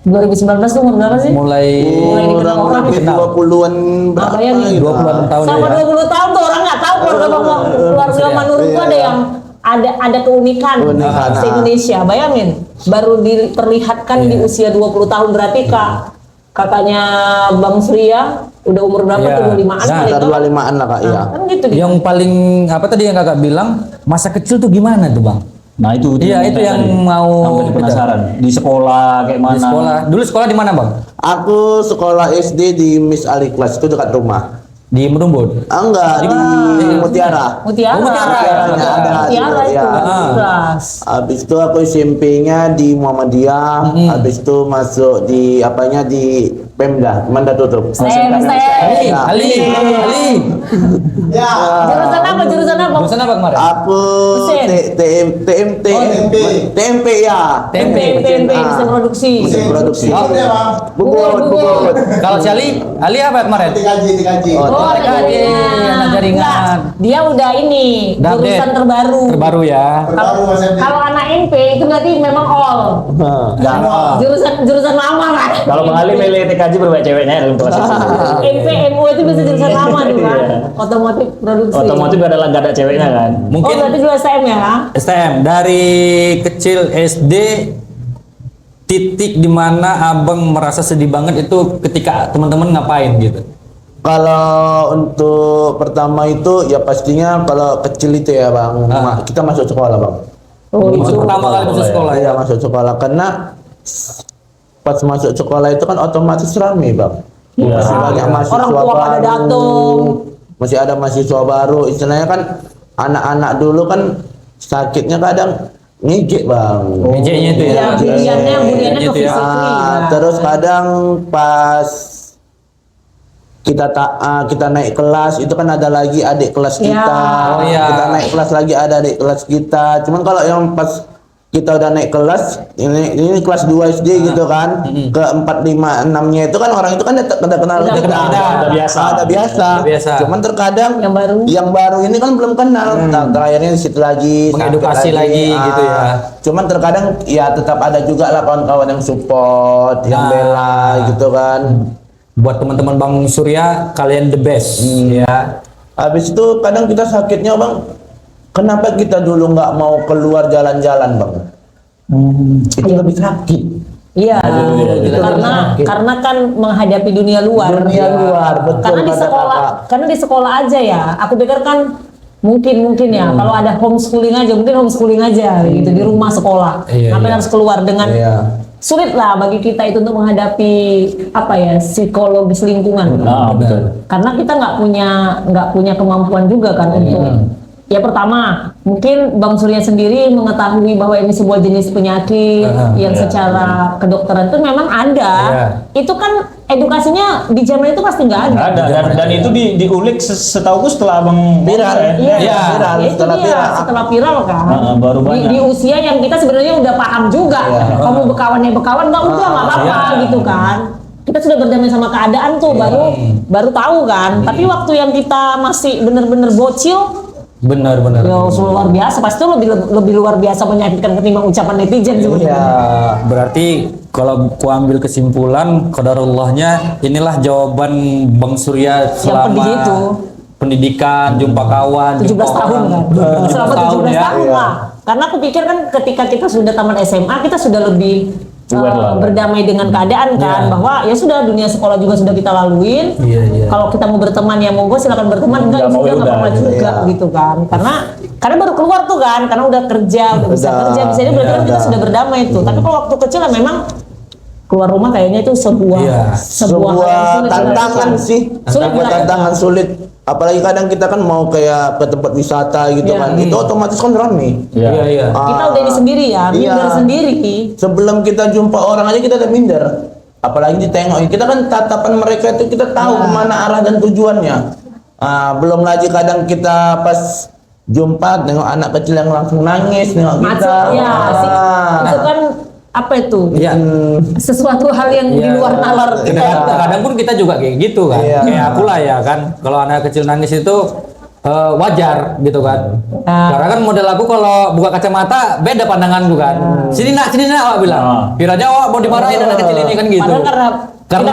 2019 tuh umur berapa sih? Mulai Mulai dikenal Orang orang. lebih 20-an berapa bayangin. gitu. 20-an tahun Sama ya. 20 tahun tuh orang nggak tahu keluarga keluarga Manurung tuh ada yang ada keunikan Keunikan, se Indonesia. Bayangin, baru diperlihatkan di usia 20 tahun, berarti kakaknya Bang Surya udah umur berapa Iya. tuh, 25-an Nah, kali Sekitar itu. 25-an lah kak, iya. Kan gitu Yang paling apa tadi yang kakak bilang, masa kecil tuh gimana tuh Bang? Nah itu Iya, itu yang mau sampai kita- penasaran. Di sekolah kayak mana? Di sekolah. Dulu sekolah di mana Bang? Aku sekolah SD di Miss Ali Kelas, itu dekat rumah. Di Merumbut. Enggak, di Mutiara. Mutiara. Oh, Mutiara. Mutiara itu. Iya. Kelas. Habis itu aku SMP-nya di Muhammadiyah, habis itu masuk di apanya di Pemda, Manda tutup. Ali, Ya. Ali. Ya. Jurusan apa? Jurusan apa? Jurusan apa kemarin? Aku Mesin. TMT, TMP ya. TMP, mesin produksi. Mesin produksi. Oh, ya bang. Bubut. Kalau si Ali apa kemarin? TKJ. Oh, TKJ, anak jaringan. Enggak, dia udah ini Udah update. jurusan terbaru. Terbaru ya. Terbaru Mas Endi. Kalau anak NP itu berarti memang all. Jurusan lama kan. Kalau Bang Ali milih TKJ berbaik ceweknya dalam kelas itu. NP MU itu bisa jurusan lama tuh kan. Otomotif produksi. Otomotif gak ada ceweknya kan. Oh, Mungkin berarti juga STM ya? STM dari kecil SD, titik dimana abang merasa sedih banget itu ketika teman-teman ngapain gitu. Kalau untuk pertama itu ya pastinya kalau kecil itu ya bang, kita masuk sekolah bang. Oh, Masuk itu. pertama kali masuk sekolah ya. Iya masuk sekolah karena pas masuk sekolah itu kan otomatis rame bang. Iya. Masih banyak mahasiswa Orang tua pada baru. datang. Masih ada mahasiswa baru. Istilahnya kan anak-anak dulu kan sakitnya kadang ngejek bang. Ngejeknya itu ya. Iya, buliannya ke Gitu ya. fisik. Terus kadang pas kita naik kelas itu kan ada lagi adik kelas Iya. kita. Oh, iya. Kita naik kelas lagi ada adik kelas kita. Cuman kalau yang pas kita udah naik kelas ini kelas 2 SD gitu kan, ke 4, 5, 6-nya itu kan orang itu kan udah kenal Udah kita. kenal. Udah biasa. Udah biasa. Udah biasa. Cuman terkadang Yang baru. ini kan belum kenal. Terakhirnya di situ lagi Mengedukasi sakit lagi gitu ya. Cuman terkadang ya tetap ada juga lah kawan-kawan yang support, yang bela gitu kan. Buat teman-teman Bang Surya, kalian the best ya. Habis itu kadang kita sakitnya bang, kenapa kita dulu nggak mau keluar jalan-jalan bang? Itu lebih sakit. Iya, itu karena kan menghadapi dunia luar. Dunia luar, betul Karena di kata sekolah, kakak. karena di sekolah aja ya. Aku pikir kan mungkin ya kalau ada homeschooling aja, mungkin homeschooling aja gitu di rumah sekolah. Iya, Ngapain iya. harus keluar dengan Iya. sulit lah bagi kita itu untuk menghadapi apa ya, psikologis lingkungan. betul. Karena kita nggak punya kemampuan juga kan untuk Ya pertama, mungkin Bang Surya sendiri mengetahui bahwa ini sebuah jenis penyakit yang secara kedokteran itu memang ada. Itu kan edukasinya di zaman itu pasti nggak ada. Dan itu diulik setauku setelah abang Viral. Iya, viral. ya itu Setelah dia, viral. setelah viral kan. baru Di banyak. usia yang kita sebenarnya udah paham juga. Kamu bekawan nggak udah nggak apa-apa gitu kan. Kita sudah berdamai sama keadaan tuh, baru tahu kan. Tapi waktu yang kita masih bener-bener bocil, Benar. ya luar biasa, pasti itu lebih luar biasa menyakitkan ketimbang ucapan netizen sebenarnya. Berarti kalau ku ambil kesimpulan, qadarullahnya inilah jawaban Bang Surya selama pedih itu. pendidikan, jumpa kawan, 17 jumpa tahun orang. kan, selama 17 ya. tahun lah. Karena aku pikir kan ketika kita sudah tamat SMA, kita sudah lebih berdamai dengan keadaan kan, bahwa ya sudah dunia sekolah juga sudah kita laluin. Kalau kita mau berteman ya monggo silakan berteman, enggak ya sudah nggak apa-apa juga gitu kan. Karena baru keluar tuh kan, karena udah kerja, udah bisa kerja, bisa ini berarti kan kita sudah berdamai tuh. Tapi kalau waktu kecil ya memang keluar rumah kayaknya itu sebuah hal yang sulit, tantangan sih. Sulit Tantangan sulit. Apalagi kadang kita kan mau kayak ke tempat wisata gitu kan, itu otomatis kan rame. Iya. Kita udah ini sendiri ya, minder sendiri. Sebelum kita jumpa orang aja kita udah minder. Apalagi ditengok. Kita kan tatapan mereka itu kita tahu kemana arah dan tujuannya. Belum lagi kadang kita pas jumpa nengok anak kecil yang langsung nangis nengok kita. Itu kan apa itu? Iya. Sesuatu hal yang di luar nalar kita. Kadang pun kita juga kayak gitu kan. Kayak aku lah ya kan. Kalau anak kecil nangis itu wajar gitu kan. Karena kan model aku kalau buka kacamata beda pandanganku kan. Sini nak awak bilang. Kiranya awak mau dimarahin anak kecil ini kan gitu. Padahal Karena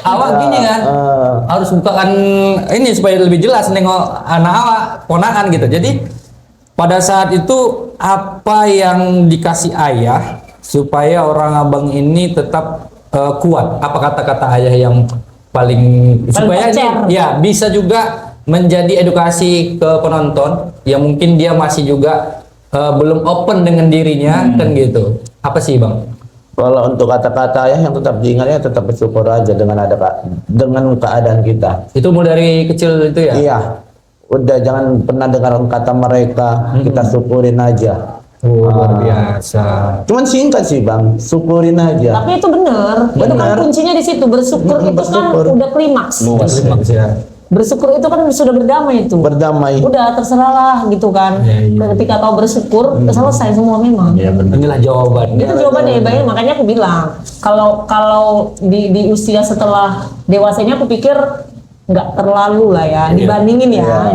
awak gini kan. Harus bukakan ini supaya lebih jelas nengok anak awak ponakan gitu. Jadi pada saat itu apa yang dikasih ayah supaya orang abang ini tetap kuat, apa kata-kata ayah yang paling supaya ya bisa juga menjadi edukasi ke penonton yang mungkin dia masih juga belum open dengan dirinya kan gitu. Apa sih bang? Kalau untuk kata-kata ayah yang tetap diingatnya tetap bersyukur aja dengan dengan keadaan kita. Itu mau dari kecil itu ya? Iya. Udah jangan pernah dengar kata mereka, kita syukurin aja. Luar biasa. Cuman singkat sih bang, syukurin aja. Tapi itu benar. Itu kan kuncinya di situ. Bersyukur itu kan udah klimaks. Bersyukur itu kan sudah berdamai itu. Berdamai. Udah terserah lah gitu kan. Ketika kau bersyukur, selesai semua memang. Inilah jawaban. Itu jawabannya ya, makanya aku bilang kalau di usia setelah dewasanya aku pikir nggak terlalu lah ya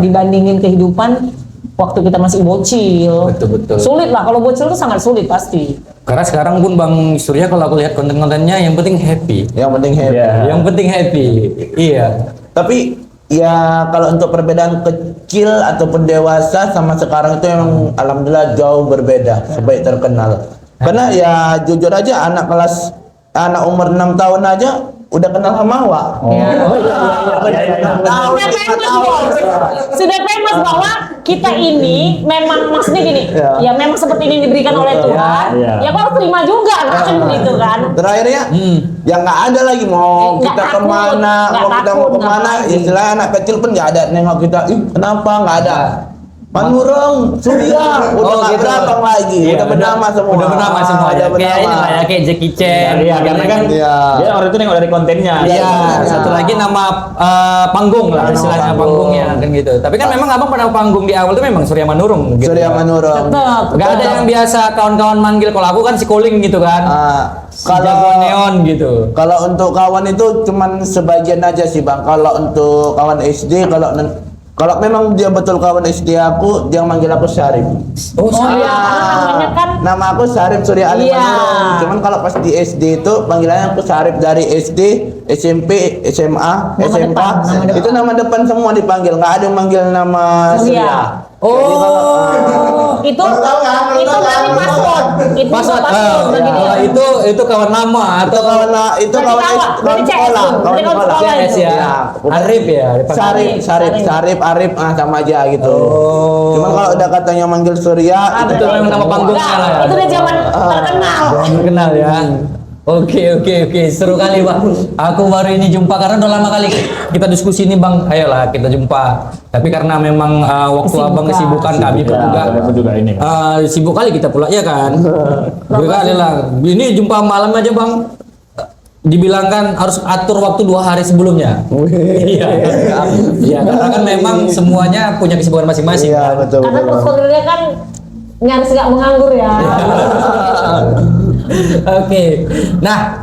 dibandingin kehidupan waktu kita masih bocil. Betul. Sulit lah, kalau bocil itu sangat sulit pasti. Karena sekarang pun Bang Surya kalau aku lihat konten-kontennya yang penting happy. Yang penting happy. Yang penting happy. Iya. Tapi ya kalau untuk perbedaan kecil ataupun dewasa sama sekarang itu memang alhamdulillah jauh berbeda sebaik terkenal. Karena ya jujur aja anak umur 6 tahun aja udah kenal sama awak. Sudah famous bahwa kita ini memang maksudnya gini, ya memang seperti ini diberikan oleh Tuhan. Ya kau harus terima juga kan gitu kan. Terakhirnya ya nggak ada lagi mau kita kemana, mau kemana. Istilahnya anak kecil pun nggak ada nengok kita. Kenapa nggak ada? Manurung, Surya, udah nggak berabang lagi, udah bernama semua. Udah bernama semua. Kayak ini lah ya, kayak Jackie Chan. Iya, karena kan dia orang itu nengok dari kontennya. Iya, satu lagi nama panggung lah, istilahnya panggungnya kan gitu. Tapi kan memang abang pernah panggung di awal itu memang Surya Manurung. Gitu. Surya Manurung. Gak ada yang biasa kawan-kawan manggil. Kalau aku kan si Koling gitu kan. Kalau neon gitu. Kalau untuk kawan itu cuman sebagian aja sih bang. Kalau untuk kawan SD, kalau memang dia betul kawan SD aku, dia manggil aku Syarif. Oh iya, namanya kan nama aku Syarif Surya Ali Manurung. Cuman kalau pas di SD itu panggilannya aku Syarif dari SD, SMP, SMA, SMK. Itu nama depan semua dipanggil, nggak ada yang manggil nama Surya. Itu berarti password. Itu password. Itu kawan nama atau kawan sekolah. CS ya. Arif ya. Syarif, Arif, sama aja gitu. Cuman kalau udah katanya manggil Surya, itu memang nama panggungnya lah. Itu udah zaman terkenal. Terkenal ya. Oke, seru kali bang. Aku baru ini jumpa karena udah lama kali kita diskusi ini bang. Ayolah kita jumpa. Tapi karena memang waktu abang kesibukan kami pun juga ini. sibuk kali kita pula ya kan. Kali lah. Ini jumpa malam aja bang. Dibilangkan harus atur waktu 2 hari sebelumnya. Iya. Iya karena kan memang semuanya punya kesibukan masing-masing. Iya, betul. Karena personilnya kan nyaris nggak menganggur ya. Oke, nah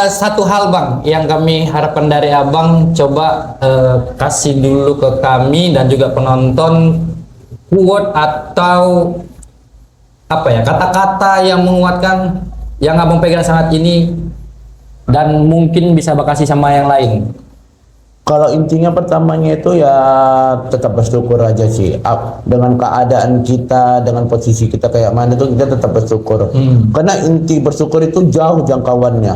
satu hal bang yang kami harapkan dari abang coba kasih dulu ke kami dan juga penonton quote atau apa ya kata-kata yang menguatkan yang abang pegang saat ini dan mungkin bisa bakasi sama yang lain. Kalau intinya pertamanya itu ya tetap bersyukur aja sih. Dengan keadaan kita, dengan posisi kita kayak mana itu kita tetap bersyukur. Karena inti bersyukur itu jauh jangkauannya.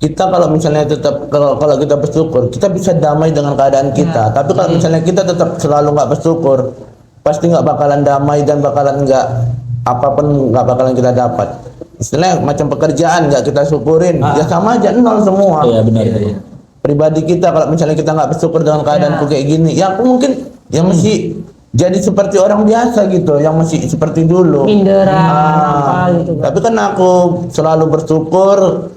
Kita kalau misalnya tetap kalau kita bersyukur, kita bisa damai dengan keadaan kita. Tapi kalau misalnya kita tetap selalu nggak bersyukur, pasti nggak bakalan damai dan bakalan nggak apapun nggak bakalan kita dapat. Istilahnya macam pekerjaan nggak kita syukurin, ya sama aja nol semua. Iya benar. Iya. Pribadi kita kalau misalnya kita nggak bersyukur dengan keadaanku kayak gini, ya aku mungkin yang masih jadi seperti orang biasa gitu, yang masih seperti dulu. Minderan apa gitu. Tapi kan aku selalu bersyukur,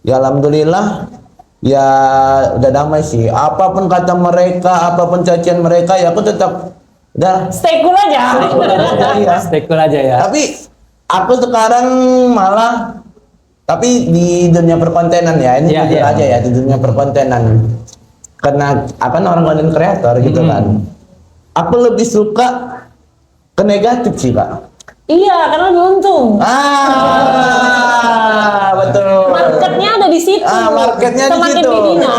ya alhamdulillah, ya udah damai sih. Apapun kata mereka, apapun cacian mereka, ya aku tetap udah Stay cool aja. iya. Stay cool aja ya. Tapi aku sekarang malah tapi di dunia perkontenan ya, ini jujur aja ya, di dunia perkontenan. Karena akan orang konten kreator gitu kan. Aku lebih suka ke negatif sih, Kak. Iya, karena lebih untung. Betul. Marketnya ada di situ. Marketnya di semakin situ. dibina,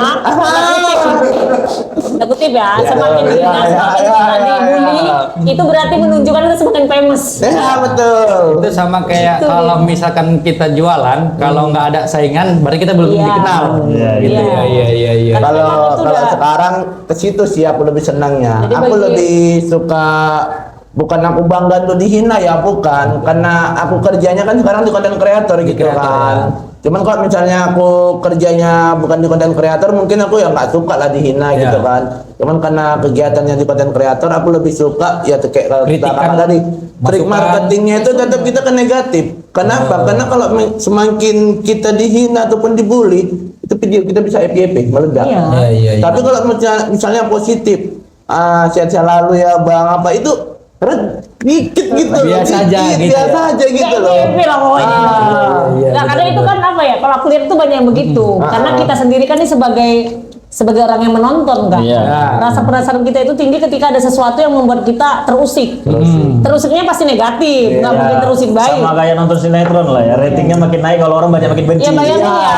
tanda kutip ya, semakin dibina, semakin kita dibully, itu berarti menunjukkan kita semakin famous. Ya, betul. Itu sama kayak Gitu, kalau misalkan kita jualan, kalau nggak ada saingan, berarti kita belum Iya. dikenal. Iya, Gitu iya. ya, iya. Kan Kalau memang itu kalau udah- sekarang ke situ sih aku lebih senangnya. Jadi Aku bagi- lebih suka bukan aku bangga tuh dihina ya bukan, karena aku kerjanya kan sekarang di konten kreator gitu kreator, kan. ya. Cuman kalau misalnya aku kerjanya bukan di konten kreator, mungkin aku ya nggak suka lah dihina Ya. gitu kan. Cuman karena kegiatannya di konten kreator, aku lebih suka ya kayak kalau kita Kritikan, katakan tadi trik masukan. marketingnya itu tetap kita ke negatif. Kenapa? Karena kalau semakin kita dihina ataupun dibully, itu video kita bisa FYP meledak. Iya. Iya. Tapi kalau misalnya positif, sehat-sehat lalu ya bang, apa itu dikit gitu loh, Biasa aja dikit, gitu biasa ya. aja gitu loh. FYP lah pokoknya. Iya, Nah, karena itu kan apa ya? Kalau aku lihat itu banyak yang begitu. Karena kita sendiri kan ini sebagai orang yang menonton kan. Iya. Rasa penasaran kita itu tinggi ketika ada sesuatu yang membuat kita terusik. Terusiknya pasti negatif, nggak mungkin terusik baik. Sama kayak nonton sinetron lah ya, ratingnya makin naik kalau orang banyak makin benci. Ya bayangin ya.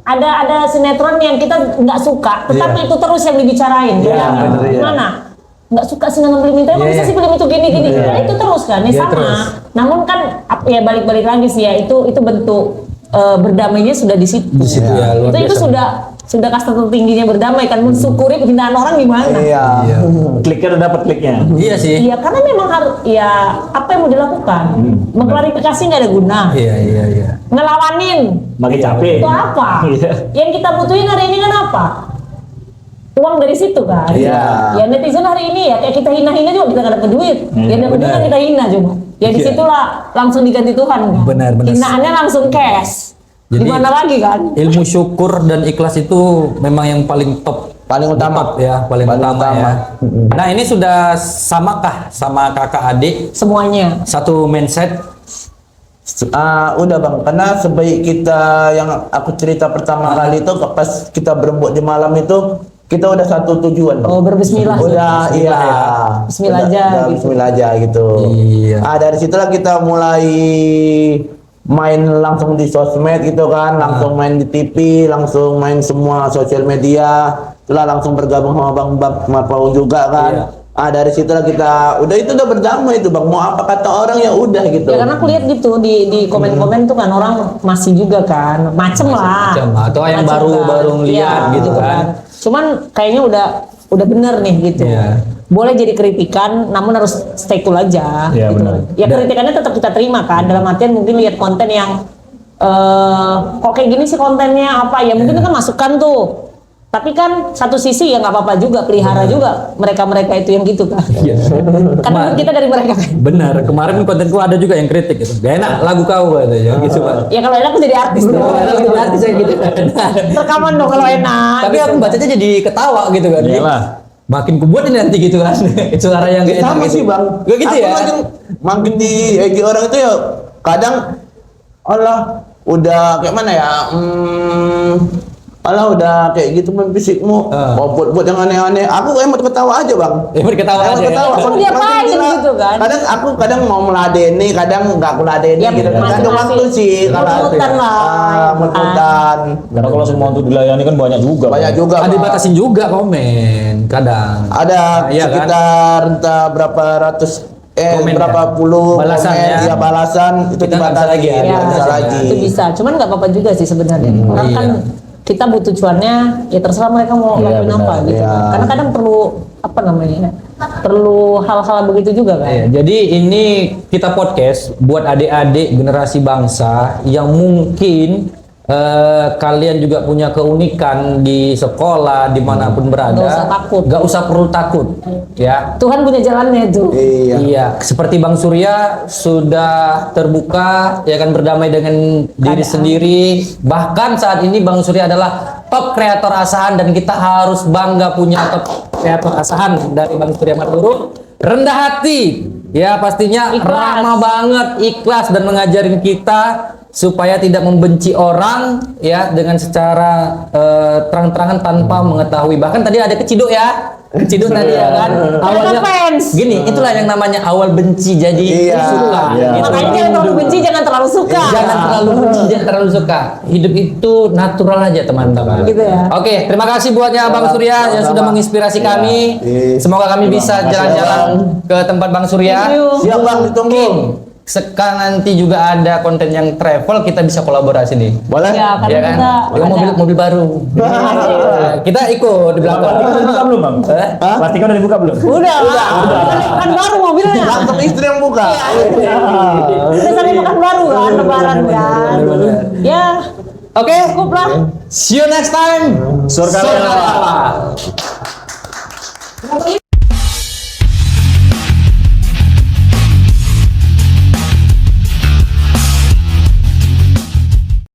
Ada sinetron yang kita nggak suka, tetapi itu terus yang dibicarain. Bayangin. bener, iya. Gimana? Nggak suka sinetron film itu, emang bisa sih film itu gini-gini. Nah, itu terus kan, ya Iya, sama. terus. Namun kan ya balik-balik lagi sih ya, itu bentuk berdamainya sudah di situ. Di situ ya, luar Itu biasa. sudah kasta tertingginya berdamai kan, mensyukuri penghinaan orang gimana? Iya. Kliknya udah dapat kliknya. Iya sih. Iya, karena memang harus ya apa yang mau dilakukan? Mengklarifikasi nggak ada guna. Iya. Ngelawanin Makin capek. itu apa? Iya. Yang kita butuhin hari ini kan apa? Uang dari situ kan? Iya. Ya netizen hari ini ya kayak kita hina-hina juga kita nggak dapat duit. Ya dapat duit kan kita hina cuma. Ya disitulah langsung diganti Tuhan kan? Benar. Hinaannya langsung cash. Jadi- Gimana lagi kan? Ilmu syukur dan ikhlas itu memang yang paling top. Paling utama. Top ya, paling utama ya. Nah ini sudah samakah sama kakak adik Semuanya. satu mindset? Udah bang, karena sebaik kita yang aku cerita pertama kali itu pas kita berembuk di malam itu kita udah satu tujuan bang. Oh, berbismillah. Udah iya. Bismillah Udah- aja udah gitu. Bismillah aja gitu. Iya. Dari situlah kita mulai main langsung di sosmed gitu kan, langsung main di TV, langsung main semua sosial media, setelah langsung bergabung sama Bang Paul juga kan. Iya. Dari situlah kita udah berdamai itu bang, mau apa kata orang ya udah gitu. Ya karena aku lihat gitu di komen-komen tuh kan orang masih juga kan macem lah. Macem. Atau yang Macem baru ngeliat Iya, gitu kan. Cuman kayaknya udah bener nih gitu. Iya. Boleh jadi kritikan, namun harus stay cool aja. Iya, gitu. benar. Ya kritikannya tetap kita terima kan. Dalam artian mungkin lihat konten yang kok kayak gini sih kontennya apa ya mungkin kan masukan tuh. Tapi kan satu sisi ya nggak apa-apa juga, pelihara juga mereka-mereka itu yang gitu kan. Karena kita dari mereka kan. Benar, kemarin kontenku ada juga yang kritik gitu. Gak enak lagu kau katanya gitu Pak. Ya kalau enak aku jadi artis dong. Jadi artis kayak gitu. Rekaman dong kalau enak. Tapi aku bacanya jadi ketawa gitu kan. Iyalah. Makin kubuat ini nanti gitu kan. Suara yang gak enak Sama gitu. sih bang. Gak gitu Aku ya? makin di IG orang itu ya kadang Allah udah kayak mana ya? Allah udah kayak gitu fisikmu, buat yang aneh-aneh. Aku emang ketawa aja bang. Emang ketawa Emang aja. ketawa. Terus diapain gitu kan? Kadang aku mau meladeni, kadang nggak aku ladeni Ya, gitu. Tergantung masing-masing. waktu sih. Mut-mutan lah. Mut-mutan. Karena kalau semua untuk dilayani kan banyak juga. Banyak juga. Ada Bang. dibatasin juga komen kadang. Ada Iya kan? sekitar entah berapa ratus Komen berapa ya? puluh Balasan komen, ya? balasan itu Kita nggak bisa lagi ya, nggak Ya, bisa bisa lagi. itu bisa. Cuman nggak apa-apa juga sih sebenarnya. Orang iya. kan kita butuh cuannya, ya terserah mereka mau Iya, lakuin benar. apa gitu. Iya. kan. Karena kadang perlu apa namanya? Perlu hal-hal begitu juga kan. Iya, jadi ini kita podcast buat adik-adik generasi bangsa yang mungkin kalian juga punya keunikan di sekolah dimanapun berada. Nggak usah takut. Nggak usah perlu takut, ya. Tuhan punya jalannya itu. Iya. Iya, seperti Bang Surya sudah terbuka, ya kan berdamai dengan diri sendiri. Bahkan saat ini Bang Surya adalah top kreator asahan dan kita harus bangga punya top kreator asahan dari Bang Surya Marduru. Rendah hati, ya pastinya Ikhlas. ramah banget, ikhlas dan mengajarin kita supaya tidak membenci orang ya dengan secara terang-terangan tanpa mengetahui. Bahkan tadi ada keciduk ya. Keciduk tadi ya kan. Awalnya fans. gini, itulah yang namanya awal benci jadi Iya, suka. iya. Gitu. Makanya jangan terlalu benci, jangan terlalu suka. Jangan terlalu benci, jangan terlalu suka. Hidup itu natural aja teman-teman. Gitu ya. Oke, terima kasih buatnya Bang Surya yang sudah menginspirasi kami. Iya. Semoga kami bisa jalan-jalan ke tempat Bang Surya. Thank you. Siap bang, ditunggu. Mungkin sekarang nanti juga ada konten yang travel, kita bisa kolaborasi nih. Boleh? Ya, karena Ya kan? kita Dengan mobil baru. Kita ikut di belakang. Plastiknya udah dibuka belum bang? Eh? Plastiknya udah dibuka belum? Udah. Kan baru mobilnya. Langsung istri yang buka. Udah sampai makan baru kan, lebaran kan. Ya, Oke, cukup lah. see you next time. Surga Surga Lewat. Lewat.